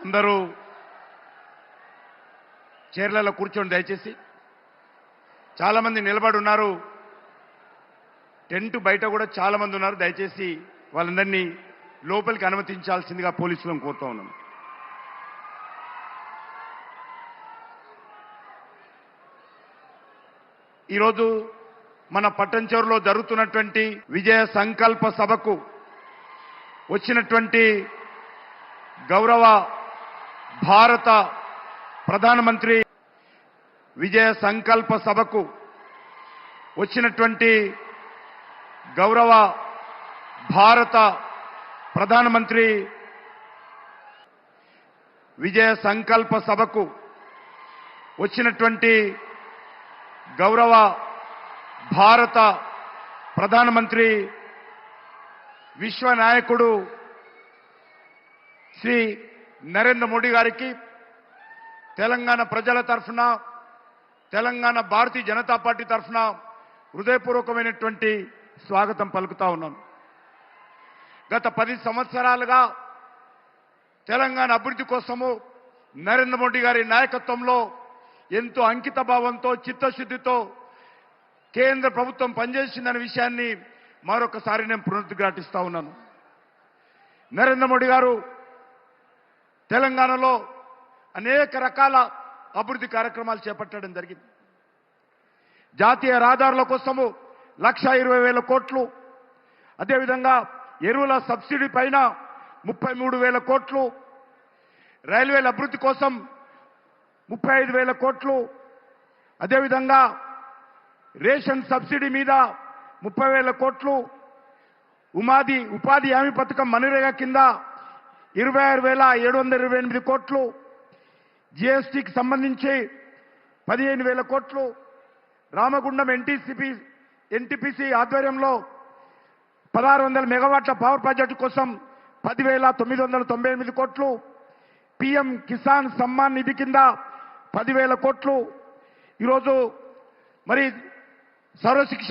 అందరూ చైర్లలో కూర్చోండి దయచేసి. చాలా మంది నిలబడి ఉన్నారు, టెంట్ బయట కూడా చాలా మంది ఉన్నారు. దయచేసి వాళ్ళందరినీ లోపలికి అనుమతించాల్సిందిగా పోలీసులను కోరుతా ఉన్నాను. ఈరోజు మన పట్టంచెరులో జరుగుతున్నటువంటి విజయ సంకల్ప సభకు వచ్చినటువంటి గౌరవ భారత ప్రధానమంత్రి విజయ సంకల్ప సభకు వచ్చినటువంటి గౌరవ భారత ప్రధానమంత్రి విజయ సంకల్ప సభకు వచ్చినటువంటి గౌరవ భారత ప్రధానమంత్రి విశ్వ నాయకుడు శ్రీ నరేంద్ర మోడీ గారికి తెలంగాణ ప్రజల తరఫున, తెలంగాణ భారతీయ జనతా పార్టీ తరఫున హృదయపూర్వకమైనటువంటి స్వాగతం పలుకుతా ఉన్నాను. గత 10 సంవత్సరాలుగా తెలంగాణ అభివృద్ధి కోసము నరేంద్ర మోడీ గారి నాయకత్వంలో ఎంతో అంకిత భావంతో, చిత్తశుద్ధితో కేంద్ర ప్రభుత్వం పనిచేసిందనే విషయాన్ని మరొకసారి నేను పునరుద్ఘాటిస్తా ఉన్నాను. నరేంద్ర మోడీ గారు తెలంగాణలో అనేక రకాల అభివృద్ధి కార్యక్రమాలు చేపట్టడం జరిగింది. జాతీయ రహదారుల కోసము 1,20,000 కోట్లు, అదేవిధంగా ఎరువుల సబ్సిడీ పైన 33,000 కోట్లు, రైల్వేల అభివృద్ధి కోసం 35,000 కోట్లు, అదేవిధంగా రేషన్ సబ్సిడీ మీద 30,000 కోట్లు, ఉపాధి హామీ పథకం మనరేగా కింద 26,728 కోట్లు, జీఎస్టీకి సంబంధించి 15,000 కోట్లు, రామగుండం ఎన్టీపీసీ ఆధ్వర్యంలో 1,600 మెగావాట్ల పవర్ ప్రాజెక్టు కోసం 10,998 కోట్లు, పీఎం కిసాన్ సమ్మాన్ నిధి కింద 10,000 కోట్లు, ఈరోజు మరి సర్వశిక్ష